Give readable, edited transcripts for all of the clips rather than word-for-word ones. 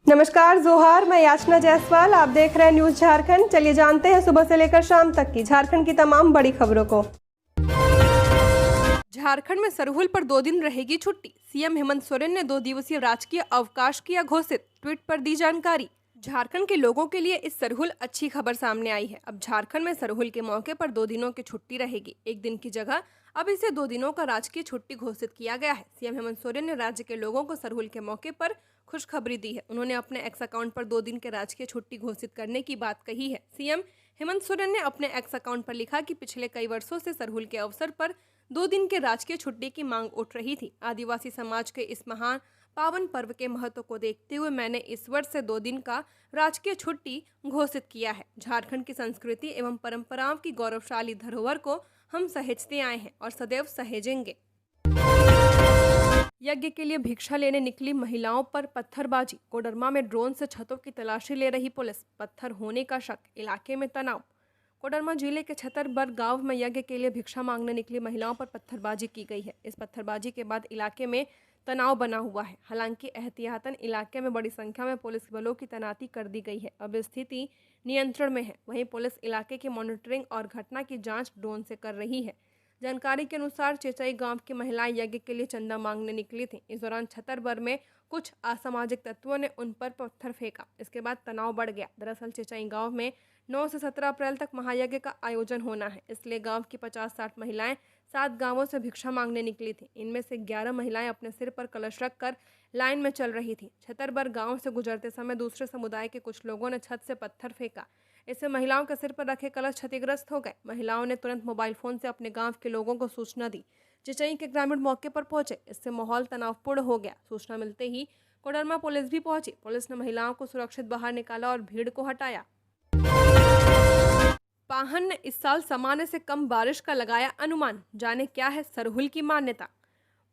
नमस्कार जोहार, मैं याचना जायसवाल। आप देख रहे हैं न्यूज झारखंड। चलिए जानते हैं सुबह से लेकर शाम तक की झारखंड की तमाम बड़ी खबरों को। झारखंड में सरहुल पर 2 दिन रहेगी छुट्टी। सीएम हेमंत सोरेन ने 2 दिवसीय राजकीय अवकाश किया घोषित, ट्वीट पर दी जानकारी। झारखंड के लोगों के लिए इस सरहुल अच्छी खबर सामने आई है। अब झारखंड में सरहुल के मौके पर 2 दिनों की छुट्टी रहेगी। एक दिन की जगह अब इसे 2 दिनों का राजकीय छुट्टी घोषित किया गया है। सीएम हेमंत सोरेन ने राज्य के लोगों को सरहुल के मौके पर खुशखबरी दी है। उन्होंने अपने एक्स अकाउंट पर 2 दिन के राजकीय छुट्टी घोषित करने की बात कही है। सीएम हेमंत सोरेन ने अपने एक्स अकाउंट पर लिखा कि पिछले कई वर्षों से सरहुल के अवसर पर 2 दिन के राजकीय छुट्टी की मांग उठ रही थी। आदिवासी समाज के इस महान पावन पर्व के महत्व को देखते हुए मैंने इस वर्ष से 2 दिन का राजकीय छुट्टी घोषित किया है। झारखंड की संस्कृति एवं परंपराओं की गौरवशाली धरोहर को हम सहेजते आए हैं और सदैव सहेजेंगे। यज्ञ के लिए भिक्षा लेने निकली महिलाओं पर पत्थरबाजी। कोडरमा में ड्रोन से छतों की तलाशी ले रही पुलिस, पत्थर होने का शक, इलाके में तनाव। कोडरमा जिले के छतरबर गांव में यज्ञ के लिए भिक्षा मांगने निकली महिलाओं पर पत्थरबाजी की गई है। इस पत्थरबाजी के बाद इलाके में तनाव बना हुआ है। हालांकि एहतियातन इलाके में बड़ी संख्या में पुलिस बलों की तैनाती कर दी गई है। अब स्थिति नियंत्रण में है। वहीं पुलिस इलाके की मॉनिटरिंग और घटना की जांच ड्रोन से कर रही है। जानकारी के अनुसार चेचाई गांव की महिलाएं यज्ञ के लिए चंदा मांगने निकली थीं। इस दौरान छतरबर में कुछ असामाजिक तत्वों ने उन पर पत्थर फेंका। इसके बाद तनाव बढ़ गया। दरअसल चेचाई गांव में 9 से 17 अप्रैल तक महायज्ञ का आयोजन होना है, इसलिए गांव की 50-60 महिलाएं 7 गांवों से भिक्षा मांगने निकली थी। इनमें से 11 महिलाएं अपने सिर पर कलश रखकर लाइन में चल रही थी। छतरबर गांव से गुजरते समय दूसरे समुदाय के कुछ लोगों ने छत से पत्थर फेंका। इससे महिलाओं के सिर पर रखे कलश क्षतिग्रस्त हो गए। महिलाओं ने तुरंत मोबाइल फोन से अपने गांव के लोगों को सूचना दी। चिचई के ग्रामीण मौके पर पहुंचे। इससे माहौल तनावपूर्ण हो गया। सूचना मिलते ही कोडरमा पुलिस भी पहुंची। पुलिस ने महिलाओं को सुरक्षित बाहर निकाला और भीड़ को हटाया। पाहन ने इस साल सामान्य से कम बारिश का लगाया अनुमान। जाने क्या है सरहुल की मान्यता।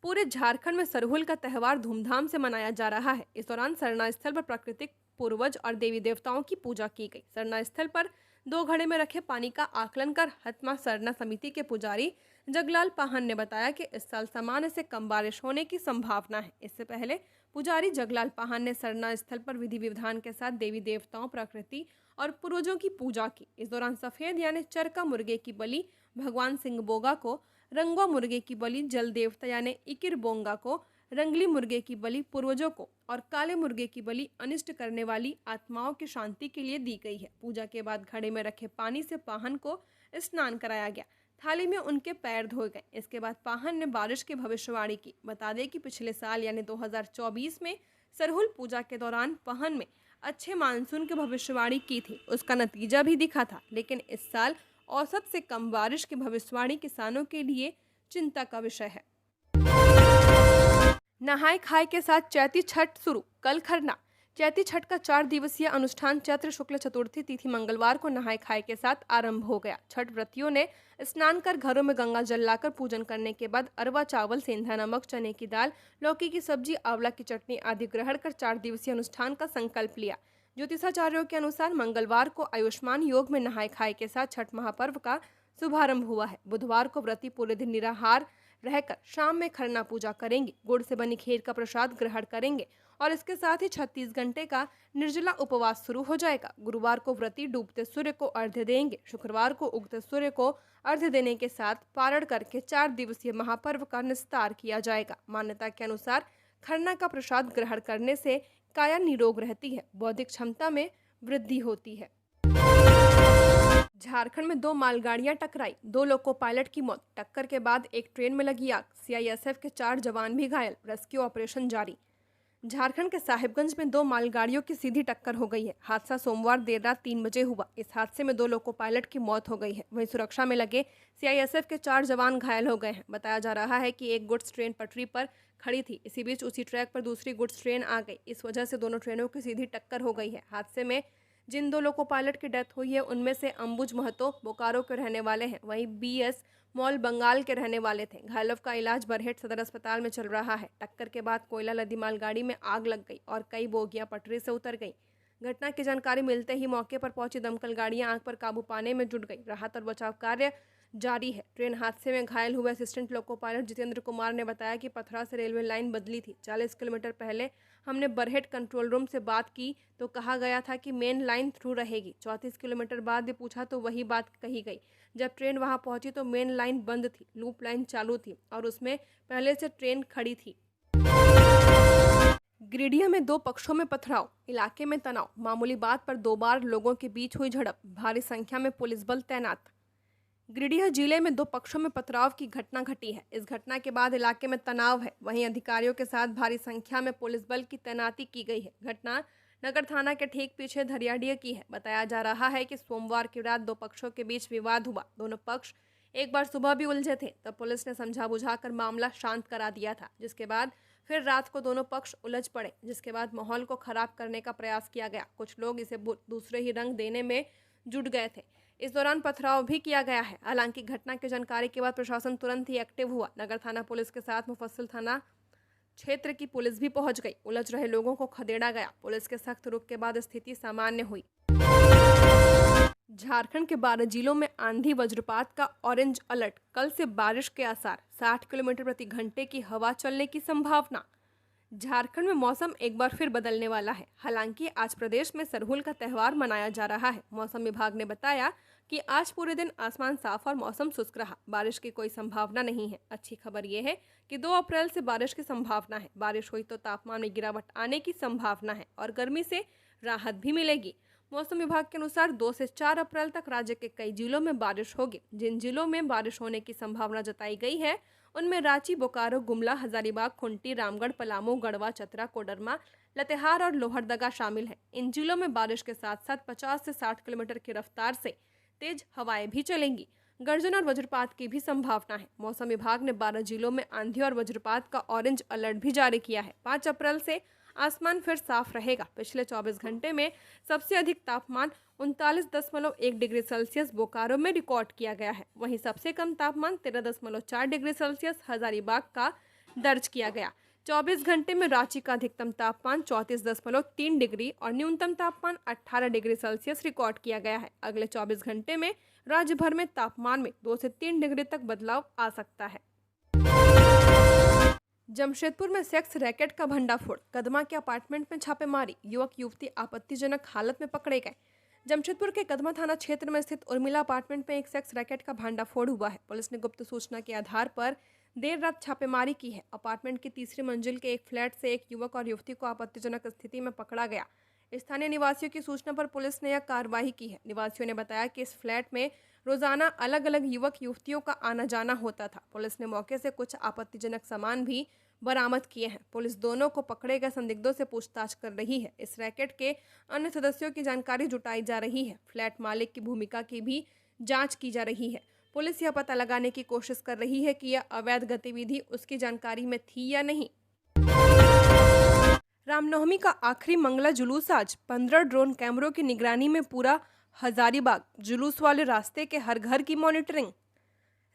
पूरे झारखंड में सरहुल का त्योहार धूमधाम से मनाया जा रहा है। इस दौरान सरना स्थल पर प्राकृतिक पूर्वज और देवी देवताओं की पूजा की गई। सरना स्थल पर 2 घड़े में रखे पानी का आकलन कर हतमा सरना समिति के पुजारी जगलाल पाहन ने बताया कि इस साल सामान्य से कम बारिश होने की संभावना है। इससे पहले पुजारी जगलाल पाहन ने सरना स्थल पर विधि विधान के साथ देवी देवताओं, प्रकृति और पूर्वजों की पूजा की। इस दौरान सफेद यानी चरका मुर्गे की बलि भगवान सिंह बोगा को, रंगवा मुर्गे की बलि जल देवता यानी इकिर बोंगा को, रंगली मुर्गे की बलि पूर्वजों को और काले मुर्गे की बलि अनिष्ट करने वाली आत्माओं की शांति के लिए दी गई है। पूजा के बाद घड़े में रखे पानी से पाहन को स्नान कराया गया। थाली में उनके पैर धोए गए। इसके बाद पाहन ने बारिश की भविष्यवाणी की। बता दें कि पिछले साल यानी 2024 में सरहुल पूजा के दौरान पाहन में अच्छे मानसून की भविष्यवाणी की थी। उसका नतीजा भी दिखा था। लेकिन इस साल औसत से कम बारिश की भविष्यवाणी किसानों के लिए चिंता का विषय है। नहाय खाए के साथ चैती छठ शुरू, कल खरना। चैती छठ का 4 दिवसीय अनुष्ठान चैत्र शुक्ल चतुर्थी तिथि मंगलवार को नहाय खाए के साथ आरंभ हो गया। छठ व्रतियों ने स्नान कर घरों में गंगा जल लाकर पूजन करने के बाद अरवा चावल, सेंधा नमक, चने की दाल, लौकी की सब्जी, आंवला की चटनी आदि ग्रहण कर 4 दिवसीय अनुष्ठान का संकल्प लिया। ज्योतिषाचार्यों के अनुसार मंगलवार को आयुष्मान योग में नहाय खाए के साथ छठ महापर्व का शुभारंभ हुआ है। बुधवार को व्रती पूरे दिन निराहार रहकर शाम में खरना पूजा करेंगे, गुड़ से बनी खीर का प्रसाद ग्रहण करेंगे और इसके साथ ही 36 घंटे का निर्जला उपवास शुरू हो जाएगा। गुरुवार को व्रती डूबते सूर्य को अर्घ्य देंगे। शुक्रवार को उगते सूर्य को अर्घ्य देने के साथ पारण करके 4 दिवसीय महापर्व का निस्तार किया जाएगा। मान्यता के अनुसार खरना का प्रसाद ग्रहण करने से काया निरोग रहती है, बौद्धिक क्षमता में वृद्धि होती है। झारखंड में 2 मालगाड़ियां टकराई, 2 लोको पायलट की मौत। टक्कर के बाद एक ट्रेन में लगी आग। सीआईएसएफ के 4 जवान भी घायल, रेस्क्यू ऑपरेशन जारी। झारखंड के साहिबगंज में 2 मालगाड़ियों की सीधी टक्कर हो गई है। हादसा सोमवार देर रात 3 बजे हुआ। इस हादसे में 2 लोको पायलट की मौत हो गई है। वहीं सुरक्षा में लगे सीआईएसएफ के 4 जवान घायल हो गए हैं। बताया जा रहा है कि एक गुड्स ट्रेन पटरी पर खड़ी थी। इसी बीच उसी ट्रैक पर दूसरी गुड्स ट्रेन आ गई। इस वजह से दोनों ट्रेनों की सीधी टक्कर हो गई है। हादसे में जिन 2 लोको पायलट की डेथ हुई है उनमें से अंबुज महतो बोकारो के रहने वाले हैं, वहीं बीएस मॉल बंगाल के रहने वाले थे। घायलों का इलाज बरहेट सदर अस्पताल में चल रहा है। टक्कर के बाद कोयला लदी मालगाड़ी में आग लग गई और कई बोगियां पटरी से उतर गई। घटना की जानकारी मिलते ही मौके पर पहुंची दमकल गाड़ियां आग पर काबू पाने में जुट गई। राहत और बचाव कार्य जारी है। ट्रेन हादसे में घायल हुए assistant loco pilot Jitendra Kumar ने बताया कि पथरा से रेलवे लाइन बदली थी। 40 किलोमीटर पहले हमने बरहेट कंट्रोल रूम से बात की तो कहा गया था कि मेन लाइन थ्रू रहेगी। 34 किलोमीटर बाद भी पूछा तो वही बात कही गई। जब ट्रेन वहां पहुंची तो मेन लाइन बंद थी, लूप लाइन चालू थी और उसमें पहले से ट्रेन खड़ी थी। गिरिडीह में दो पक्षों में पथराव, इलाके में तनाव। मामूली बात पर 2 बार लोगों के बीच हुई झड़प, भारी संख्या में पुलिस बल तैनात। गिरिडीह जिले में 2 पक्षों में पथराव की घटना घटी है। इस घटना के बाद इलाके में तनाव है। वहीं अधिकारियों के साथ भारी संख्या में पुलिस बल की तैनाती की गई है। घटना नगर थाना के ठीक पीछे धरियाडीह की है। बताया जा रहा है कि सोमवार की रात 2 पक्षों के बीच विवाद हुआ। दोनों पक्ष एक बार सुबह भी उलझे थे, तब पुलिस ने समझा बुझाकर मामला शांत करा दिया था, जिसके बाद फिर रात को दोनों पक्ष उलझ पड़े, जिसके बाद माहौल को खराब करने का प्रयास किया गया। कुछ लोग इसे दूसरे ही रंग देने में जुट गए थे। इस दौरान पथराव भी किया गया है। हालांकि घटना की जानकारी के बाद प्रशासन तुरंत ही एक्टिव हुआ। नगर थाना पुलिस के साथ मुफस्सिल थाना क्षेत्र की पुलिस भी पहुंच गई। उलझ रहे लोगों को खदेड़ा गया। पुलिस के सख्त रुख के बाद स्थिति सामान्य हुई। झारखंड के 12 जिलों में आंधी वज्रपात का ऑरेंज अलर्ट। कल से बारिश के आसार, 60 किलोमीटर प्रति घंटे की हवा चलने की संभावना। झारखंड में मौसम एक बार फिर बदलने वाला है। हालांकि आज प्रदेश में सरहुल का त्यौहार मनाया जा रहा है। मौसम विभाग ने बताया कि आज पूरे दिन आसमान साफ और मौसम शुष्क रहा। बारिश की कोई संभावना नहीं है। अच्छी खबर यह है कि 2 अप्रैल से बारिश की संभावना है। बारिश हुई तो तापमान में गिरावट आने की संभावना है और गर्मी से राहत भी मिलेगी। मौसम विभाग के अनुसार 2 से 4 अप्रैल तक राज्य के कई जिलों में बारिश होगी। जिन जिलों में बारिश होने की संभावना जताई गई है उनमें रांची, बोकारो, गुमला, हजारीबाग, खूंटी, रामगढ़, पलामू, गढ़वा, चतरा, कोडरमा, लातेहार और लोहरदगा शामिल हैं। इन जिलों में बारिश के साथ साथ 50 से 60 किलोमीटर की रफ्तार से तेज हवाएं भी चलेंगी। गर्जन और वज्रपात की भी संभावना है। मौसम विभाग ने 12 जिलों में आंधी और वज्रपात का ऑरेंज अलर्ट भी जारी किया है। 5 अप्रैल से आसमान फिर साफ रहेगा। पिछले 24 घंटे में सबसे अधिक तापमान 39.1 डिग्री सेल्सियस बोकारो में रिकॉर्ड किया गया है। वहीं सबसे कम तापमान 13.4 डिग्री सेल्सियस हजारीबाग का दर्ज किया गया। 24 घंटे में रांची का अधिकतम तापमान 34.3 डिग्री और न्यूनतम तापमान 18 डिग्री सेल्सियस रिकॉर्ड किया गया है। अगले 24 घंटे में राज्य भर में तापमान में 2 से 3 डिग्री तक बदलाव आ सकता है। जमशेदपुर में सेक्स रैकेट का भंडाफोड़, कदमा के अपार्टमेंट में छापेमारी, युवक युवती आपत्तिजनक हालत में पकड़े गए। जमशेदपुर के कदमा थाना क्षेत्र में स्थित उर्मिला अपार्टमेंट में एक सेक्स रैकेट का भंडाफोड़ हुआ है। पुलिस ने गुप्त सूचना के आधार पर देर रात छापेमारी की है। अपार्टमेंट की तीसरी मंजिल के एक फ्लैट से एक युवक और युवती को आपत्तिजनक स्थिति में पकड़ा गया। स्थानीय निवासियों की सूचना पर पुलिस ने यह कार्रवाई की है। निवासियों ने बताया कि इस फ्लैट में रोजाना अलग अलग युवक युवतियों का आना जाना होता था। पुलिस ने मौके से कुछ आपत्तिजनक सामान भी बरामद किए हैं। पुलिस दोनों को पकड़े गए संदिग्धों से पूछताछ कर रही है। इस रैकेट के अन्य सदस्यों की जानकारी जुटाई जा रही है। फ्लैट मालिक की भूमिका की भी जांच की जा रही है। पुलिस यह पता लगाने की कोशिश कर रही है कि यह अवैध गतिविधि उसकी जानकारी में थी या नहीं। रामनवमी का आखिरी मंगला जुलूस आज, 15 ड्रोन कैमरों की निगरानी में पूरा हजारीबाग। जुलूस वाले रास्ते के हर घर की मॉनिटरिंग।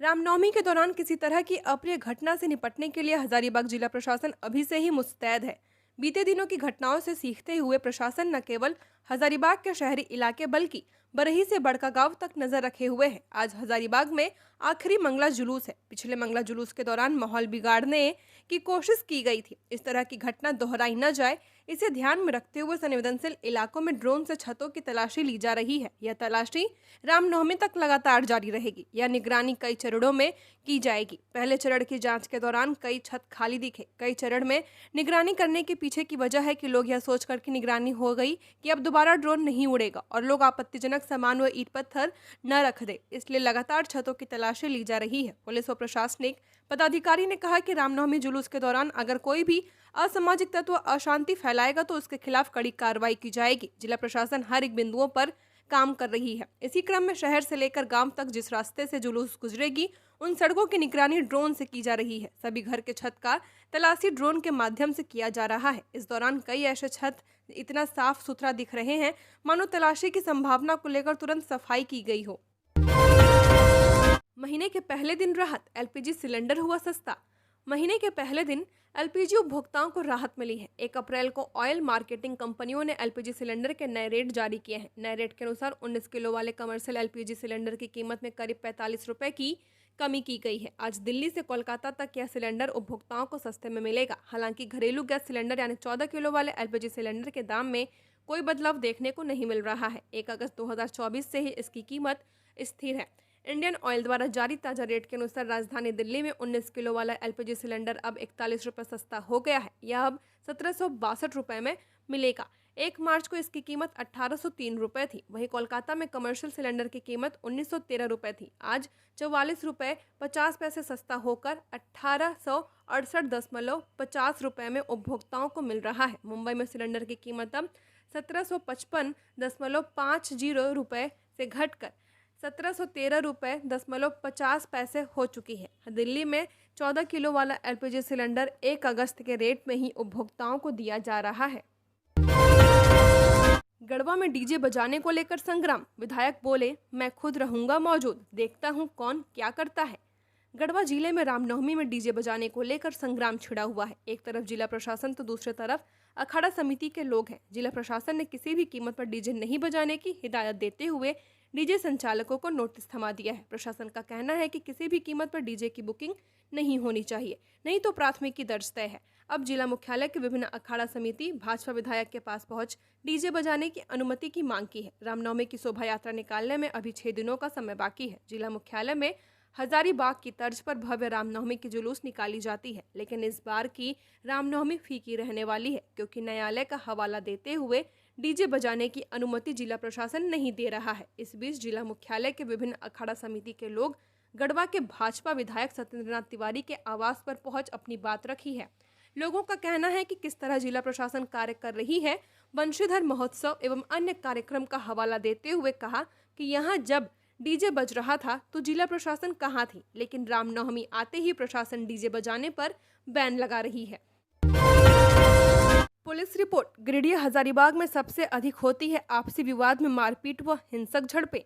रामनवमी के दौरान किसी तरह की अप्रिय घटना से निपटने के लिए हजारीबाग जिला प्रशासन अभी से ही मुस्तैद है। बीते दिनों की घटनाओं से सीखते हुए प्रशासन न केवल हजारीबाग के शहरी इलाके बल्कि बरही से बड़कागांव तक नजर रखे हुए है। आज हजारीबाग में आखिरी मंगला जुलूस है। पिछले मंगला जुलूस के दौरान माहौल बिगाड़ने की कोशिश की गई थी। इस तरह की घटना दोहराई न जाए, इसे ध्यान में रखते हुए संवेदनशील इलाकों में ड्रोन से छतों की तलाशी ली जा रही है। यह तलाशी रामनवमी तक लगातार जारी रहेगी। यह निगरानी कई चरणों में की जाएगी। पहले चरण की जांच के दौरान कई छत खाली दिखे। कई चरण में निगरानी करने के पीछे की वजह है कि लोग यह सोचकर की निगरानी हो गई कि अब दोबारा ड्रोन नहीं उड़ेगा और लोग आपत्तिजनक सामान व ईंट पत्थर न रख दे, इसलिए लगातार छतों की तलाशी ली जा रही है। पुलिस व प्रशासनिक पदाधिकारी ने कहा कि रामनवमी जुलूस के दौरान अगर कोई भी असामाजिक तत्व अशांति फैलाएगा तो उसके खिलाफ कड़ी कार्रवाई की जाएगी। जिला प्रशासन हर एक बिंदुओं पर काम कर रही है। इसी क्रम में शहर से लेकर गांव तक जिस रास्ते से जुलूस गुजरेगी उन सड़कों की निगरानी ड्रोन से की जा रही है। सभी घर के छत का तलाशी ड्रोन के माध्यम से किया जा रहा है। इस दौरान कई ऐसे छत इतना साफ सुथरा दिख रहे हैं मानो तलाशी की संभावना को लेकर तुरंत सफाई की गई हो। महीने के पहले दिन राहत, एलपीजी सिलेंडर हुआ सस्ता। महीने के पहले दिन एलपीजी उपभोक्ताओं को राहत मिली है। 1 अप्रैल को ऑयल मार्केटिंग कंपनियों ने एलपीजी सिलेंडर के नए रेट जारी किए हैं। नए रेट के अनुसार 19 किलो वाले कमर्शियल एलपीजी सिलेंडर की कीमत में करीब 45 रुपए की कमी की गई है। आज दिल्ली से कोलकाता तक यह सिलेंडर उपभोक्ताओं को सस्ते में मिलेगा। हालांकि घरेलू गैस सिलेंडर यानी 14 किलो वाले एलपीजी सिलेंडर के दाम में कोई बदलाव देखने को नहीं मिल रहा है। 1 अगस्त 2024 से ही इसकी कीमत स्थिर है। इंडियन ऑयल द्वारा जारी ताजा रेट के अनुसार राजधानी दिल्ली में 19 किलो वाला एलपीजी सिलेंडर अब 41 रुपये सस्ता हो गया है। यह अब 1762 रुपये में मिलेगा। 1 मार्च को इसकी कीमत 1803 रुपये थी। वहीं कोलकाता में कमर्शियल सिलेंडर की कीमत 1913 रुपये थी। आज 44 रुपये 50 पैसे सस्ता होकर 1868.50 रुपये में उपभोक्ताओं को मिल रहा है। मुंबई में सिलेंडर की कीमत अब 1755.50 रुपये से घटकर 1713.50 पैसे हो चुकी है। दिल्ली में 14 किलो वाला एलपीजी सिलेंडर 1 अगस्त के रेट में ही उपभोक्ताओं को दिया जा रहा है। गढ़वा में डीजे बजाने को लेकर संग्राम। विधायक बोले, मैं खुद रहूंगा मौजूद, देखता हूं कौन क्या करता है। गढ़वा जिले में रामनवमी में डीजे बजाने को लेकर संग्राम छिड़ा हुआ है। एक तरफ जिला प्रशासन तो दूसरी तरफ अखाड़ा समिति के लोग हैं। जिला प्रशासन ने किसी भी कीमत पर डीजे नहीं बजाने की हिदायत देते हुए डीजे संचालकों को नोटिस थमा दिया है। प्रशासन का कहना है कि किसी भी कीमत पर डीजे की बुकिंग नहीं होनी चाहिए, नहीं तो प्राथमिकी दर्ज तय है। अब जिला मुख्यालय के विभिन्न अखाड़ा समिति भाजपा विधायक के पास पहुंच डीजे बजाने की अनुमति की मांग की है। रामनवमी की शोभा यात्रा निकालने में अभी 6 दिनों का समय बाकी है। जिला मुख्यालय में हजारीबाग की तर्ज पर भव्य रामनवमी की जुलूस निकाली जाती है, लेकिन इस बार की रामनवमी फीकी रहने वाली है, क्योंकि न्यायालय का हवाला देते हुए डीजे बजाने की अनुमति जिला प्रशासन नहीं दे रहा है। इस बीच जिला मुख्यालय के विभिन्न अखाड़ा समिति के लोग गढ़वा के भाजपा विधायक सत्येंद्रनाथ तिवारी के आवास पर पहुंच अपनी बात रखी है। लोगों का कहना है कि किस तरह जिला प्रशासन कार्य कर रही है। वंशीधर महोत्सव एवं अन्य कार्यक्रम का हवाला देते हुए कहा कि यहाँ जब डीजे बज रहा था तो जिला प्रशासन कहाँ थी, लेकिन रामनवमी आते ही प्रशासन डीजे बजाने पर बैन लगा रही है। पुलिस रिपोर्ट, गिरिडीह हजारीबाग में सबसे अधिक होती है आपसी विवाद में मारपीट व हिंसक झड़पें।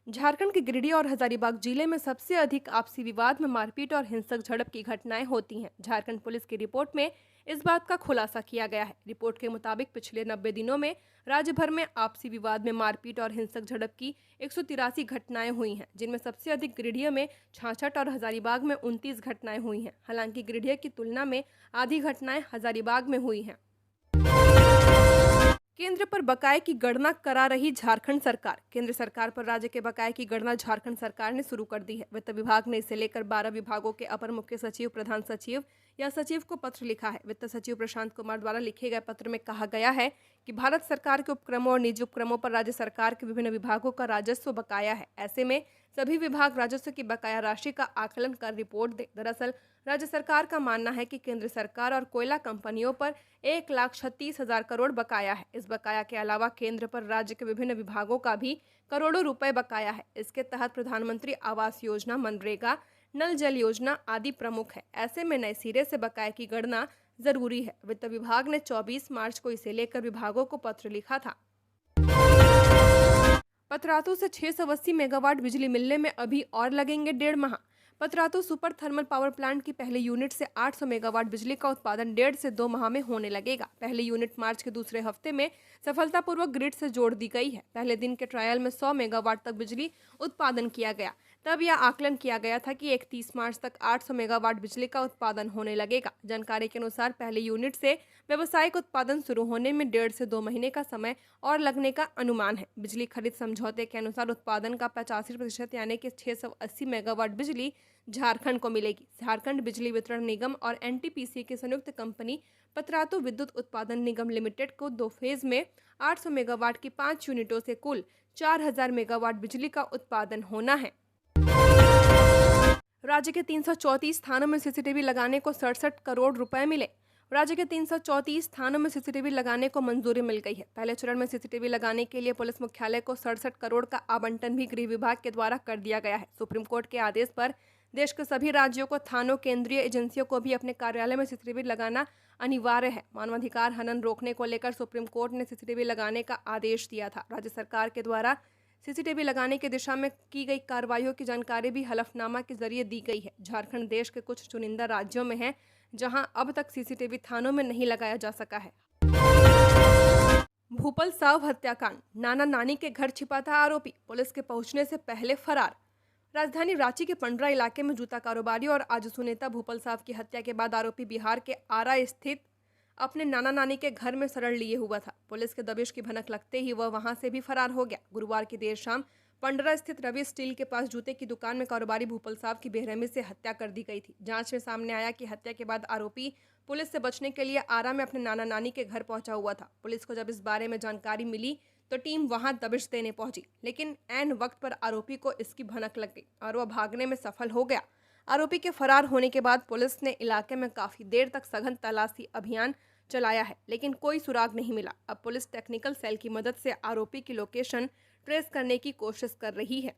झारखंड के गिरिडीह और हजारीबाग जिले में सबसे अधिक आपसी विवाद में मारपीट और हिंसक झड़प की घटनाएं होती हैं। झारखंड पुलिस की रिपोर्ट में इस बात का खुलासा किया गया है। रिपोर्ट के मुताबिक पिछले 90 दिनों में राज्य भर में आपसी विवाद में मारपीट और हिंसक झड़प की 183 घटनाएं हुई हैं, जिनमें सबसे अधिक गिरिडीह में 66 और हजारीबाग में 29 घटनाएं हुई हैं। हालांकि गिरिडीह की तुलना में आधी घटनाएं हजारीबाग में हुई हैं। केंद्र पर बकाये की गणना करा रही झारखंड सरकार। केंद्र सरकार पर राज्य के बकाये की गणना झारखंड सरकार ने शुरू कर दी है। वित्त विभाग ने इसे लेकर 12 विभागों के अपर मुख्य सचिव, प्रधान सचिव या सचिव को पत्र लिखा है। वित्त सचिव प्रशांत कुमार द्वारा लिखे गए पत्र में कहा गया है कि भारत सरकार के उपक्रमों और निजी उपक्रमों पर राज्य सरकार के विभिन्न विभागों का राजस्व बकाया है। ऐसे में सभी विभाग राजस्व की बकाया राशि का आकलन कर रिपोर्ट दे। दरअसल राज्य सरकार का मानना है कि केंद्र सरकार और कोयला कंपनियों पर 1,36,000 करोड़ बकाया है। इस बकाया के अलावा केंद्र पर राज्य के विभिन्न विभागों का भी करोड़ों रुपए बकाया है। इसके तहत प्रधानमंत्री आवास योजना, मनरेगा, नल जल योजना आदि प्रमुख है। ऐसे में नए सिरे से बकाये की गणना जरूरी है। वित्त विभाग ने 24 मार्च को इसे लेकर विभागों को पत्र लिखा था। पतरातू से 680 मेगावाट बिजली मिलने में अभी और लगेंगे 1.5 माह। Patratu super thermal power plant की पहले यूनिट से 800 मेगावाट बिजली का उत्पादन 1.5 से 2 माह में होने लगेगा। पहली यूनिट मार्च के दूसरे हफ्ते में सफलतापूर्वक ग्रिड से जोड़ दी गई है। पहले दिन के ट्रायल में 100 मेगावाट तक बिजली उत्पादन किया गया। तब यह आकलन किया गया था कि 31 मार्च तक 800 मेगावाट बिजली का उत्पादन होने लगेगा। जानकारी के अनुसार पहले यूनिट से व्यावसायिक उत्पादन शुरू होने में 1.5 से 2 महीने का समय और लगने का अनुमान है। बिजली खरीद समझौते के अनुसार उत्पादन का 85% यानी कि 680 मेगावाट बिजली झारखंड को मिलेगी। झारखंड बिजली वितरण निगम और एनटीपीसी की संयुक्त कंपनी पतरातू विद्युत उत्पादन निगम लिमिटेड को 2 फेज में 800 मेगावाट की 5 यूनिटों से कुल 4000 मेगावाट बिजली का उत्पादन होना है। राज्य के 334 थानों में सीसीटीवी लगाने को 67 करोड़ रुपए मिले। राज्य के 334 थानों में सीसीटीवी लगाने को मंजूरी मिल गई है। पहले चरण में सीसीटीवी लगाने के लिए पुलिस मुख्यालय को 67 करोड़ का आवंटन भी गृह विभाग के द्वारा कर दिया गया है। सुप्रीम कोर्ट के आदेश पर देश के सभी राज्यों को, थानों, केंद्रीय एजेंसियों को भी अपने कार्यालय में सीसीटीवी लगाना अनिवार्य है। मानवाधिकार हनन रोकने को लेकर सुप्रीम कोर्ट ने सीसीटीवी लगाने का आदेश दिया था। राज्य सरकार के द्वारा सीसीटीवी लगाने की दिशा में की गई कार्रवाइयों की जानकारी भी हलफनामा के जरिए दी गई है। झारखंड देश के कुछ चुनिंदा राज्यों में है जहां अब तक सीसीटीवी थानों में नहीं लगाया जा सका है। भूपल साव हत्याकांड, नाना नानी के घर छिपा था आरोपी, पुलिस के पहुंचने से पहले फरार। राजधानी रांची के पंडरा इलाके में जूता कारोबारी और आजसू नेता भूपल साव की हत्या के बाद आरोपी बिहार के आरा स्थित अपने नाना नानी के घर में शरण लिए हुआ था। पुलिस के दबिश की भनक लगते ही वह वहां से भी फरार हो गया। गुरुवार की देर शाम पंडरा स्थित रवि स्टील के पास जूते की दुकान में कारोबारी भूपल साव की बेरहमी से हत्या कर दी गई थी। जांच में सामने आया कि हत्या के बाद आरोपी पुलिस से बचने के लिए आरा में अपने नाना नानी के घर पहुंचा हुआ था। पुलिस को जब इस बारे में जानकारी मिली तो टीम वहां दबिश देने पहुंची, लेकिन ऐन वक्त पर आरोपी को इसकी भनक लग गई और वह भागने में सफल हो गया। आरोपी के फरार होने के बाद पुलिस ने इलाके में काफी देर तक सघन तलाशी अभियान चलाया है, लेकिन कोई सुराग नहीं मिला। अब पुलिस टेक्निकल सेल की मदद से आरोपी की लोकेशन ट्रेस करने की कोशिश कर रही है।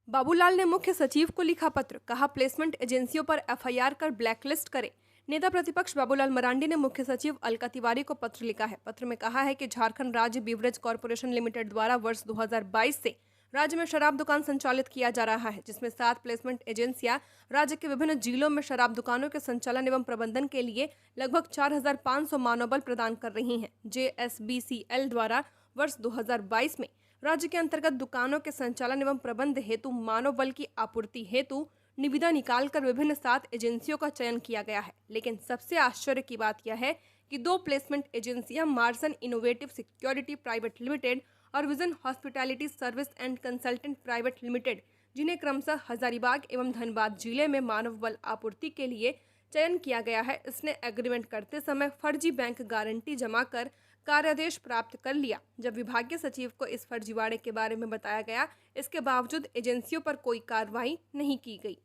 बाबूलाल ने मुख्य सचिव को लिखा पत्र, कहा प्लेसमेंट एजेंसियों पर एफआईआर कर ब्लैकलिस्ट करे। नेता प्रतिपक्ष बाबूलाल मरांडी ने मुख्य सचिव अलका तिवारी को पत्र लिखा है। पत्र में कहा है कि झारखंड राज्य बीवरेज कॉर्पोरेशन लिमिटेड द्वारा वर्ष 2022 से राज्य में शराब दुकान संचालित किया जा रहा है, जिसमें 7 प्लेसमेंट एजेंसियां राज्य के विभिन्न जिलों में शराब दुकानों के संचालन एवं प्रबंधन के लिए लगभग 4500 मानव बल प्रदान कर रही हैं। JSBCL द्वारा वर्ष 2022 में राज्य के अंतर्गत दुकानों के संचालन एवं प्रबंध हेतु मानव बल की आपूर्ति हेतु निविदा निकालकर विभिन्न 7 एजेंसियों का चयन किया गया है। लेकिन सबसे आश्चर्य की बात यह है कि 2 प्लेसमेंट एजेंसियां Marson innovative security private limited और vision hospitality service and consultant private limited, जिन्हें क्रमशः हजारीबाग एवं धनबाद जिले में मानव बल आपूर्ति के लिए चयन किया गया है, इसने एग्रीमेंट करते समय फर्जी बैंक गारंटी जमा कर कार्यादेश प्राप्त कर लिया। जब विभागीय सचिव को इस फर्जीवाड़े के बारे में बताया गया, इसके बावजूद एजेंसियों पर कोई कार्रवाई नहीं की गई।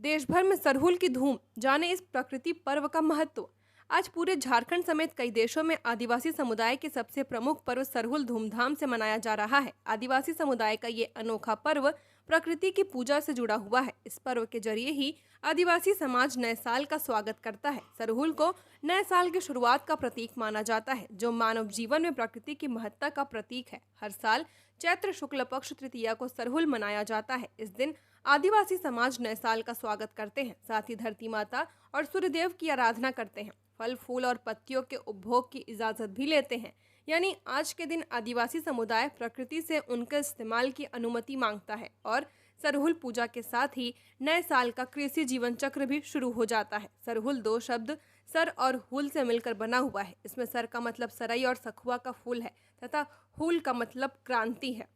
देश भर में सरहुल की धूम, जाने इस प्रकृति पर्व का महत्व। आज पूरे झारखंड समेत कई देशों में आदिवासी समुदाय के सबसे प्रमुख पर्व सरहुल धूमधाम से मनाया जा रहा है। आदिवासी समुदाय का ये अनोखा पर्व प्रकृति की पूजा से जुड़ा हुआ है। इस पर्व के जरिए ही आदिवासी समाज नए साल का स्वागत करता है। सरहुल को नए साल की शुरुआत का प्रतीक माना जाता है, जो मानव जीवन में प्रकृति की महत्ता का प्रतीक है। हर साल चैत्र शुक्ल पक्ष तृतीया को सरहुल मनाया जाता है। इस दिन आदिवासी समाज नए साल का स्वागत करते हैं, साथ ही धरती माता और सूर्यदेव की आराधना करते हैं। फल फूल और पत्तियों के उपभोग की इजाजत भी लेते हैं। यानी आज के दिन आदिवासी समुदाय प्रकृति से उनके इस्तेमाल की अनुमति मांगता है और सरहुल पूजा के साथ ही नए साल का कृषि जीवन चक्र भी शुरू हो जाता है। सरहुल 2 शब्द सर और हुल से मिलकर बना हुआ है। इसमें सर का मतलब सरई और सखुआ का फूल है तथा हुल का मतलब क्रांति है।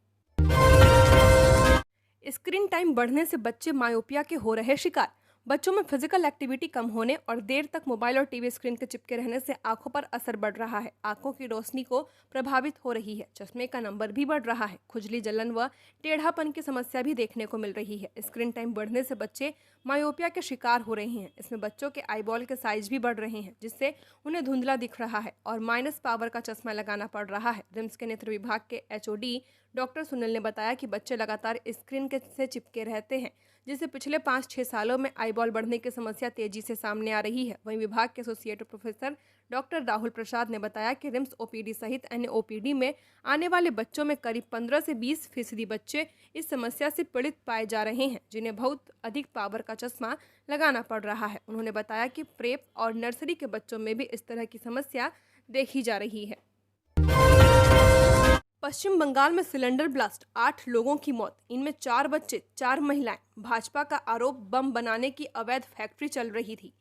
स्क्रीन टाइम बढ़ने से बच्चे मायोपिया के हो रहे शिकार। बच्चों में फिजिकल एक्टिविटी कम होने और देर तक मोबाइल और टीवी स्क्रीन के चिपके रहने से आंखों पर असर बढ़ रहा है। आंखों की रोशनी को प्रभावित हो रही है। चश्मे का नंबर भी बढ़ रहा है। खुजली, जलन व टेढ़ापन की समस्या भी देखने को मिल रही है। स्क्रीन टाइम बढ़ने से बच्चे मायोपिया के शिकार हो रहे हैं। इसमें बच्चों के आईबॉल के साइज भी बढ़ रहे हैं, जिससे उन्हें धुंधला दिख रहा है और माइनस पावर का चश्मा लगाना पड़ रहा है। रिम्स के नेत्र विभाग के HOD डॉक्टर सुनील ने बताया कि बच्चे लगातार स्क्रीन से चिपके रहते हैं, जिससे पिछले 5-6 सालों में आईबॉल बढ़ने की समस्या तेजी से सामने आ रही है। वहीं विभाग के एसोसिएट प्रोफेसर डॉक्टर राहुल प्रसाद ने बताया कि रिम्स OPD सहित अन्य OPD में आने वाले बच्चों में करीब 15 से 20% बच्चे इस समस्या से पीड़ित पाए जा रहे हैं, जिन्हें बहुत अधिक पावर का चश्मा लगाना पड़ रहा है। उन्होंने बताया कि प्रेप और नर्सरी के बच्चों में भी इस तरह की समस्या देखी जा रही है। पश्चिम बंगाल में सिलेंडर ब्लास्ट, 8 लोगों की मौत, इनमें 4 बच्चे, 4 महिलाएं। भाजपा का आरोप, बम बनाने की अवैध फैक्ट्री चल रही थी।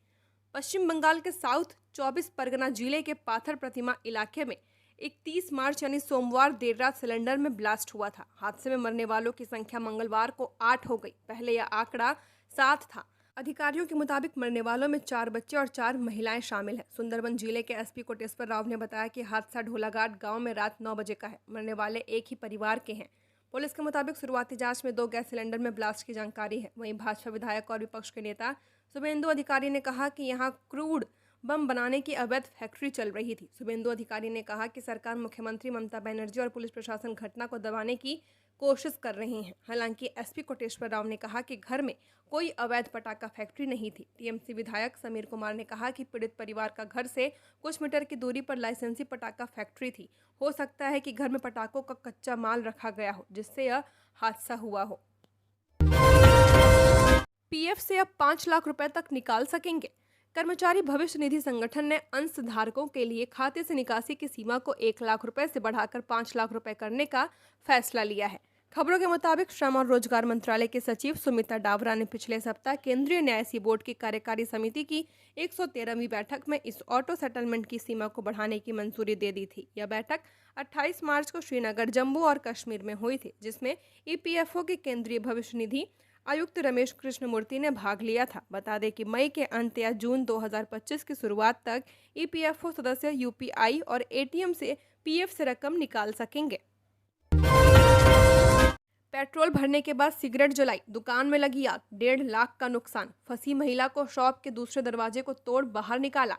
पश्चिम बंगाल के साउथ 24 परगना जिले के पाथर प्रतिमा इलाके में 31 मार्च यानी सोमवार देर रात सिलेंडर में ब्लास्ट हुआ था। हादसे में मरने वालों की संख्या मंगलवार को 8 हो गई। पहले यह आंकड़ा 7 था। अधिकारियों के मुताबिक मरने वालों में 4 बच्चे और 4 महिलाएं शामिल हैं। सुंदरबन जिले के SP कोटेश्वर राव ने बताया कि हादसा ढोलाघाट गांव में रात 9 बजे का है। मरने वाले एक ही परिवार के हैं। पुलिस के मुताबिक शुरुआती जांच में 2 गैस सिलेंडर में ब्लास्ट की जानकारी है। वहीं भाजपा विधायक और विपक्ष के नेता शुभेंदु अधिकारी ने कहा कि यहां क्रूड बम बनाने की अवैध फैक्ट्री चल रही थी। शुभेंदु अधिकारी ने कहा कि सरकार, मुख्यमंत्री ममता बनर्जी और पुलिस प्रशासन घटना को दबाने की कोशिश कर रहे हैं। हालांकि SP कोटेश्वर राव ने कहा कि घर में कोई अवैध पटाखा फैक्ट्री नहीं थी। TMC विधायक समीर कुमार ने कहा कि पीड़ित परिवार का घर से कुछ मीटर की दूरी पर लाइसेंसी पटाखा फैक्ट्री थी। हो सकता है कि घर में पटाखों का कच्चा माल रखा गया हो, जिससे यह हादसा हुआ हो। पीएफ से अब 5 लाख रुपए तक निकाल सकेंगे। कर्मचारी भविष्य निधि संगठन ने अंशधारकों के लिए खाते से निकासी की सीमा को 1 लाख रुपए से बढ़ाकर 5 लाख रुपए करने का फैसला लिया है। खबरों के मुताबिक श्रम और रोजगार मंत्रालय के सचिव सुमिता डावरा ने पिछले सप्ताह केंद्रीय न्यासी बोर्ड की कार्यकारी समिति की 113वीं बैठक में इस ऑटो सेटलमेंट की सीमा को बढ़ाने की मंजूरी दे दी थी। यह बैठक 28 मार्च को श्रीनगर, जम्मू और कश्मीर में हुई थी, जिसमें ईपीएफओ के केंद्रीय भविष्य निधि आयुक्त रमेश कृष्णमूर्ति ने भाग लिया था। बता दें कि मई के अंत या जून 2025 की शुरुआत तक ईपीएफओ सदस्य यूपीआई और एटीएम से पीएफ से रकम निकाल सकेंगे। पेट्रोल भरने के बाद सिगरेट जलाई, दुकान में लगी आग, 1.5 लाख का नुकसान। फंसी महिला को शॉप के दूसरे दरवाजे को तोड़ बाहर निकाला।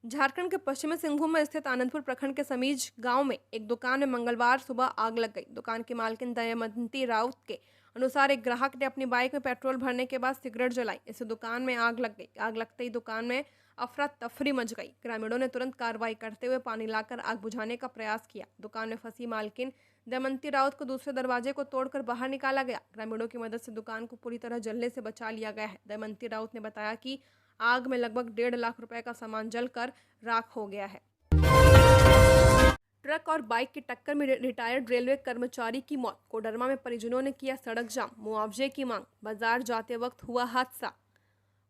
झारखंड के पश्चिमी सिंहभूम में स्थित आनंदपुर प्रखंड के समीज गांव में एक दुकान में मंगलवार सुबह आग लग गई। दुकान की मालकिन दमयंती राउत के अनुसार एक ग्राहक ने अपनी बाइक में पेट्रोल भरने के बाद सिगरेट जलाई। इससे दुकान में आग लग गई। आग लगते ही दुकान में अफरा तफरी मच गई। ग्रामीणों ने तुरंत कार्रवाई करते हुए पानी लाकर आग बुझाने का प्रयास किया। दुकान में फंसी मालकिन दमयंती राउत को दूसरे दरवाजे को तोड़कर बाहर निकाला गया। ग्रामीणों की मदद से दुकान को पूरी तरह जलने से बचा लिया गया है। दमयंती राउत ने बताया कि आग में लगभग 1.5 लाख रुपए का सामान जलकर राख हो गया है। ट्रक और बाइक की टक्कर में रिटायर्ड रेलवे कर्मचारी की मौत। कोडरमा में परिजनों ने किया सड़क जाम, मुआवजे की मांग। बाजार जाते वक्त हुआ हादसा।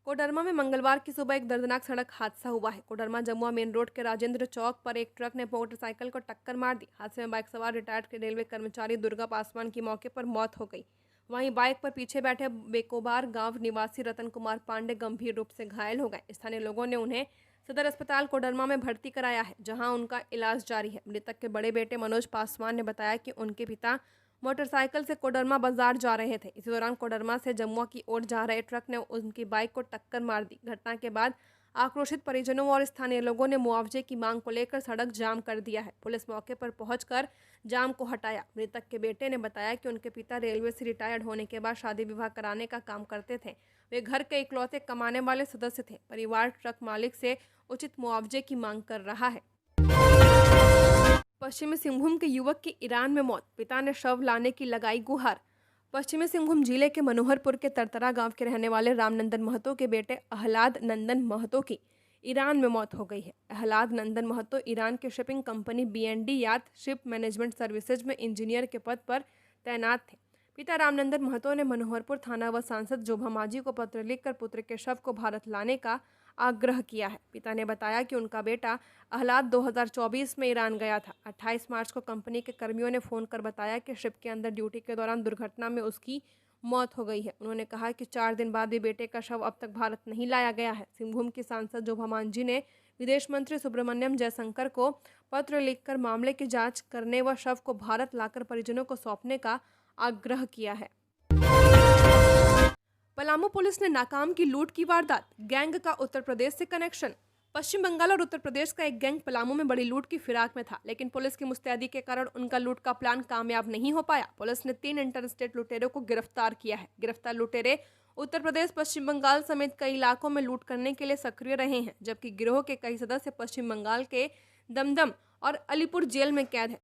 कोडरमा में मंगलवार की सुबह एक दर्दनाक सड़क हादसा हुआ है। कोडरमा जमुआ मेन रोड के राजेंद्र चौक पर एक ट्रक ने मोटरसाइकिल को टक्कर मार दी। हादसे में बाइक सवार रिटायर्ड रेलवे कर्मचारी दुर्गा पासवान की मौके पर मौत हो गई। वहीं बाइक पर पीछे बैठे बेकोबार गांव निवासी रतन कुमार पांडे गंभीर रूप से घायल हो गए। स्थानीय लोगों ने उन्हें सदर अस्पताल कोडरमा में भर्ती कराया है, जहां उनका इलाज जारी है। मृतक के बड़े बेटे मनोज पासवान ने बताया कि उनके पिता मोटरसाइकिल से कोडरमा बाजार जा रहे थे। इसी दौरान कोडरमा से जमुआ की ओर जा रहे ट्रक ने उनकी बाइक को टक्कर मार दी। घटना के बाद आक्रोशित परिजनों और स्थानीय लोगों ने मुआवजे की मांग को लेकर सड़क जाम कर दिया है। पुलिस मौके पर पहुंचकर जाम को हटाया। मृतक के बेटे ने बताया कि उनके पिता रेलवे से रिटायर्ड होने के बाद शादी विवाह कराने का काम करते थे। वे घर के इकलौते कमाने वाले सदस्य थे। परिवार ट्रक मालिक से उचित मुआवजे की मांग कर रहा है। पश्चिमी सिंहभूम के युवक की ईरान में मौत, पिता ने शव लाने की लगाई गुहार। पश्चिमी सिंहभूम जिले के मनोहरपुर के तरतरा गांव के रहने वाले रामनंदन महतो के बेटे अहलाद नंदन महतो की ईरान में मौत हो गई है। अहलाद नंदन महतो ईरान के शिपिंग कंपनी बीएनडी यात शिप मैनेजमेंट सर्विसेज में इंजीनियर के पद पर तैनात थे। पिता रामनंदन महतो ने मनोहरपुर थाना व सांसद जोभा मांझी को पत्र लिखकर पुत्र के शव को भारत लाने का आग्रह किया है। पिता ने बताया कि उनका बेटा अहलाद 2024 में ईरान गया था। 28 मार्च को कंपनी के कर्मियों ने फोन कर बताया कि शिप के अंदर ड्यूटी के दौरान दुर्घटना में उसकी मौत हो गई है। उन्होंने कहा कि 4 दिन बाद भी बेटे का शव अब तक भारत नहीं लाया गया है। सिंहभूम की सांसद जोभा मांझी ने विदेश मंत्री सुब्रमण्यम जयशंकर को पत्र लिखकर मामले की जांच करने व शव को भारत लाकर परिजनों को सौंपने का आग्रह किया है। पलामू पुलिस ने नाकाम की लूट की वारदात, गैंग का उत्तर प्रदेश से कनेक्शन। पश्चिम बंगाल और उत्तर प्रदेश का एक गैंग पलामू में बड़ी लूट की फिराक में था, लेकिन पुलिस की मुस्तैदी के कारण उनका लूट का प्लान कामयाब नहीं हो पाया। पुलिस ने 3 इंटरस्टेट लुटेरों को गिरफ्तार किया है। गिरफ्तार लुटेरे उत्तर प्रदेश, पश्चिम बंगाल समेत कई इलाकों में लूट करने के लिए सक्रिय रहे हैं, जबकि गिरोह के कई सदस्य पश्चिम बंगाल के दमदम और अलीपुर जेल में कैद हैं।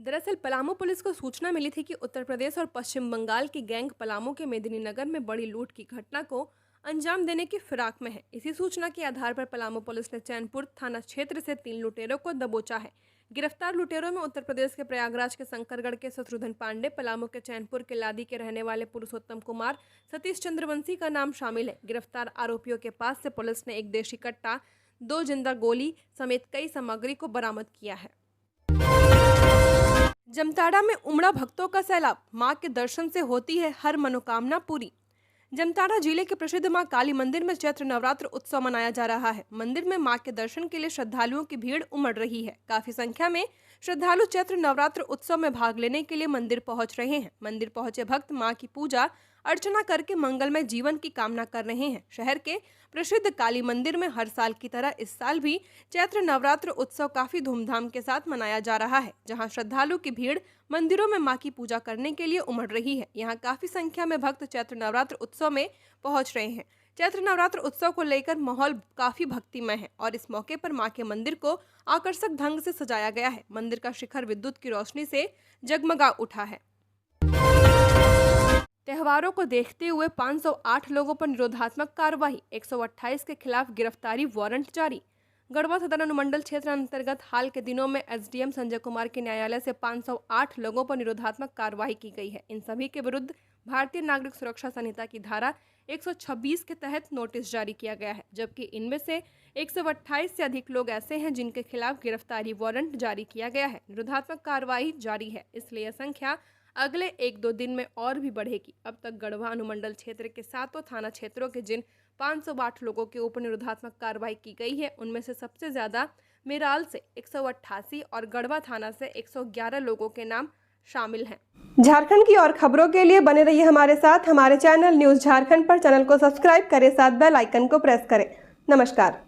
दरअसल पलामू पुलिस को सूचना मिली थी कि उत्तर प्रदेश और पश्चिम बंगाल की गैंग पलामू के मेदिनीनगर में बड़ी लूट की घटना को अंजाम देने की फिराक में है। इसी सूचना के आधार पर पलामू पुलिस ने चैनपुर थाना क्षेत्र से 3 लुटेरों को दबोचा है। गिरफ्तार लुटेरों में उत्तर प्रदेश के प्रयागराज के शंकरगढ़ के शत्रुघ्न पांडे, पलामू के चैनपुर के लादी के रहने वाले पुरुषोत्तम कुमार, सतीश चंद्रवंशी का नाम शामिल है। गिरफ्तार आरोपियों के पास से पुलिस ने एक देशी कट्टा, 2 जिंदा गोली समेत कई सामग्री को बरामद किया है। जमताड़ा में उमड़ा भक्तों का सैलाब, मां के दर्शन से होती है हर मनोकामना पूरी। जमताड़ा जिले के प्रसिद्ध मां काली मंदिर में चैत्र नवरात्र उत्सव मनाया जा रहा है। मंदिर में मां के दर्शन के लिए श्रद्धालुओं की भीड़ उमड़ रही है। काफी संख्या में श्रद्धालु चैत्र नवरात्र उत्सव में भाग लेने के लिए मंदिर पहुंच रहे हैं। मंदिर पहुंचे भक्त मां की पूजा अर्चना करके मंगलमय जीवन की कामना कर रहे हैं। शहर के प्रसिद्ध काली मंदिर में हर साल की तरह इस साल भी चैत्र नवरात्र उत्सव काफी धूमधाम के साथ मनाया जा रहा है, जहां श्रद्धालु की भीड़ मंदिरों में मां की पूजा करने के लिए उमड़ रही है। यहां काफी संख्या में भक्त चैत्र नवरात्र उत्सव में पहुंच रहे हैं। चैत्र नवरात्र उत्सव को लेकर माहौल काफी भक्तिमय है और इस मौके पर मां के मंदिर को आकर्षक ढंग से सजाया गया है। मंदिर का शिखर विद्युत की रोशनी से जगमगा उठा है। त्योहारों को देखते हुए 508 लोगों पर निरोधात्मक कार्रवाई, 128 के खिलाफ गिरफ्तारी वारंट जारी। गढ़वा सदर अनुमंडल क्षेत्र अंतर्गत हाल के दिनों में एसडीएम संजय कुमार के न्यायालय से 508 लोगों पर निरोधात्मक कार्रवाई की गई है। इन सभी के विरुद्ध भारतीय नागरिक सुरक्षा संहिता की धारा 126 के तहत नोटिस जारी किया गया है, जबकि इनमें से 128 से अधिक लोग ऐसे हैं जिनके खिलाफ गिरफ्तारी वारंट जारी किया गया है। निरोधात्मक कार्रवाई जारी है, इसलिए यह संख्या अगले 1-2 दिन में और भी बढ़ेगी। अब तक गढ़वा अनुमंडल क्षेत्र के 7 थाना क्षेत्रों के जिन 508 लोगों के ऊपर निरोधात्मक कार्रवाई की गई है, उनमें से सबसे ज्यादा मेराल से 188 और गढ़वा थाना से 111 लोगों के नाम शामिल हैं। झारखंड की और खबरों के लिए बने रहिए हमारे साथ। हमारे चैनल न्यूज़ झारखंड पर चैनल को सब्सक्राइब करें, साथ बेल आइकन को प्रेस करें। नमस्कार।